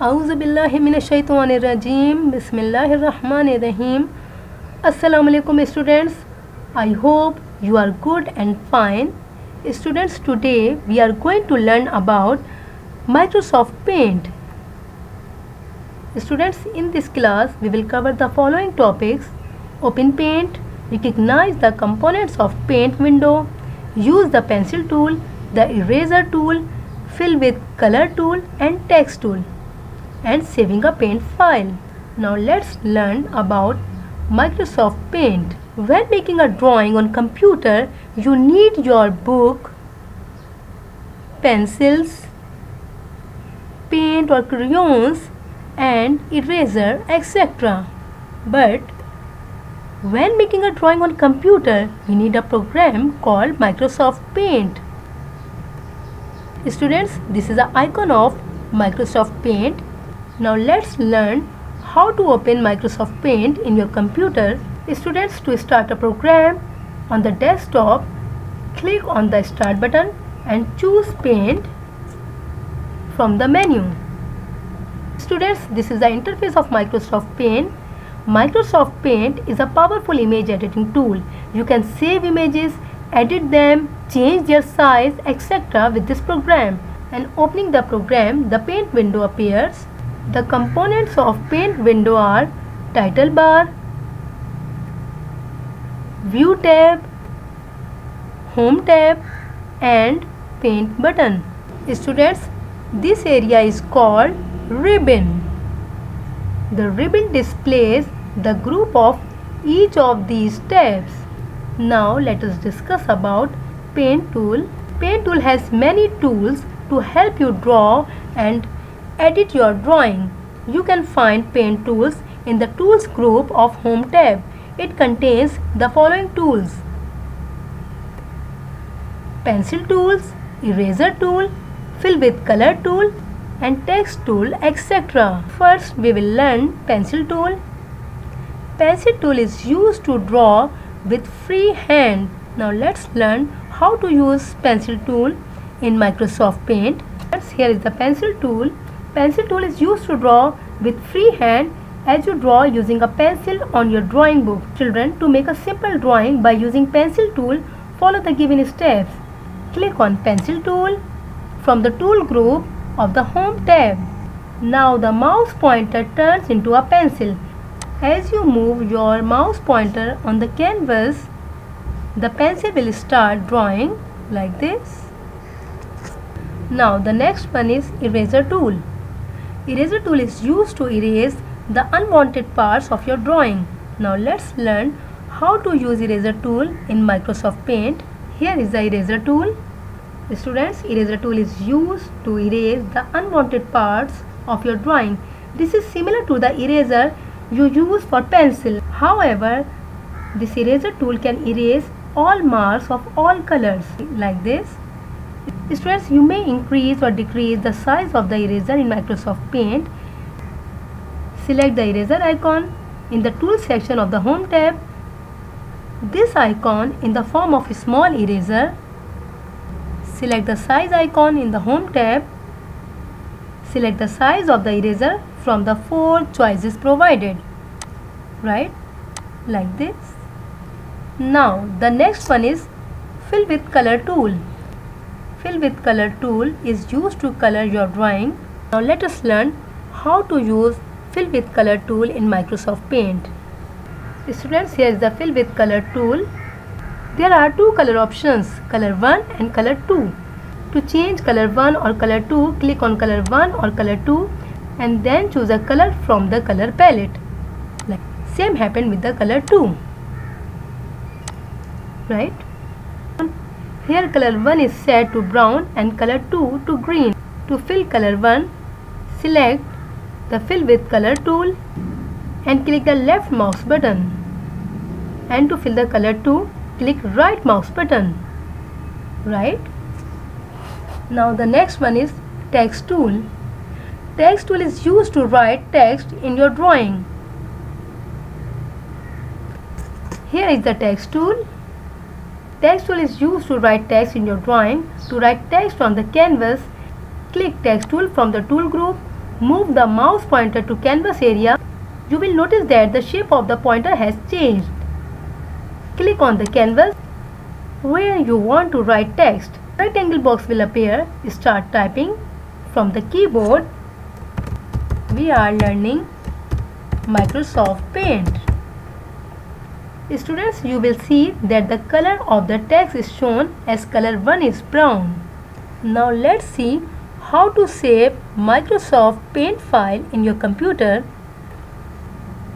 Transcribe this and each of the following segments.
A'udhu billahi minash shaitanir rajim. Bismillahir rahmanir rahim. Assalamu alaikum students. I hope you are good and fine. Students, today we are going to learn about Microsoft Paint. Students, in this class we will cover the following topics: open Paint, recognize the components of Paint window, use the pencil tool, the eraser tool, fill with color tool and text tool, and saving a paint file. Now let's learn about Microsoft Paint. When making a drawing on computer, you need your book, pencils, paint or crayons and eraser, etc. But when making a drawing on computer, you need a program called Microsoft Paint. Students, this is the icon of Microsoft Paint. Now let's learn how to open Microsoft Paint in your computer. Students, to start a program on the desktop, click on the Start button and choose Paint from the menu. Students, this is the interface of Microsoft Paint. Microsoft Paint is a powerful image editing tool. You can save images, edit them, change their size, etc. with this program. And opening the program, the Paint window appears. The components of Paint window are Title bar, View tab, Home tab and Paint button. Students, this area is called Ribbon. The ribbon displays the group of each of these tabs. Now let us discuss about Paint tool. Paint tool has many tools to help you draw and edit your drawing. You can find Paint tools in the Tools group of Home tab. It contains the following tools: pencil tools, eraser tool, fill with color tool and text tool, etc. First we will learn pencil tool. Pencil tool is used to draw with free hand. Now let's learn how to use pencil tool in Microsoft Paint. Here is the pencil tool. Pencil tool is used to draw with free hand as you draw using a pencil on your drawing book. Children, to make a simple drawing by using pencil tool, follow the given steps. Click on pencil tool from the tool group of the Home tab. Now the mouse pointer turns into a pencil. As you move your mouse pointer on the canvas, the pencil will start drawing like this. Now the next one is eraser tool. Eraser tool is used to erase the unwanted parts of your drawing. Now let's learn how to use eraser tool in Microsoft Paint. Here is the eraser tool. Students, eraser tool is used to erase the unwanted parts of your drawing. This is similar to the eraser you use for pencil. However, this eraser tool can erase all marks of all colors like this. Students, you may increase or decrease the size of the eraser in Microsoft Paint. Select the eraser icon in the Tools section of the Home tab. This icon in the form of a small eraser. Select the size icon in the Home tab. Select the size of the eraser from the 4 choices provided. Right? Like this. Now the next one is Fill with color tool. Fill with color tool is used to color your drawing. Now let us learn how to use Fill with color tool in Microsoft Paint. Students, here is the Fill with color tool. There are two color options, color 1 and color 2. To change color 1 or color 2, click on color 1 or color 2 and then choose a color from the color palette. Same happened with the color 2. Right? Here color 1 is set to brown and color 2 to green. To fill color 1, select the Fill with color tool and click the left mouse button. And to fill the color 2, click right mouse button. Right? Now the next one is Text tool. Text tool is used to write text in your drawing. Here is the Text tool. Text tool is used to write text in your drawing. To write text on the canvas, click Text tool from the tool group Move the mouse pointer to canvas area. You will notice that the shape of the pointer has changed. Click on the canvas where you want to write text. Rectangle box will appear. Start typing from the keyboard. We are learning Microsoft Paint. Students, you will see that the color of the text is shown as color 1 is brown. Now let's see how to save Microsoft Paint file in your computer.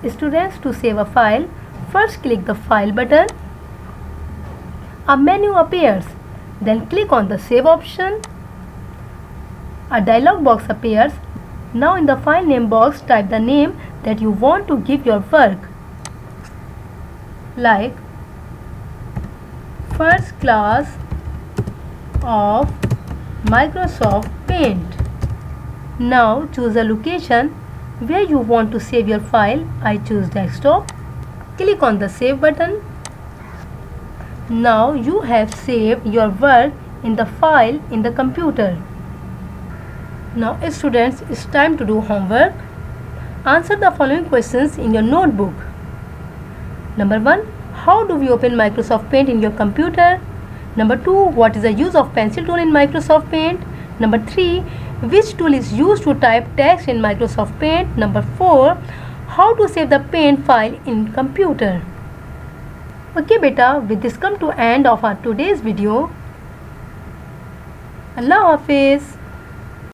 Students, to save a file, first click the File button. A menu appears. Then click on the Save option. A dialog box appears. Now in the file name box, type the name that you want to give your work, like First Class of Microsoft Paint. Now choose a location where you want to save your file. I choose desktop. Click on the Save button. Now you have saved your work in the file in the computer. Now students, it's time to do homework. Answer the following questions in your notebook. Number 1. How do we open Microsoft Paint in your computer? Number 2. What is the use of pencil tool in Microsoft Paint? Number 3. Which tool is used to type text in Microsoft Paint? Number 4. How to save the paint file in computer? Okay beta, with this come to end of our today's video. Allah Hafiz.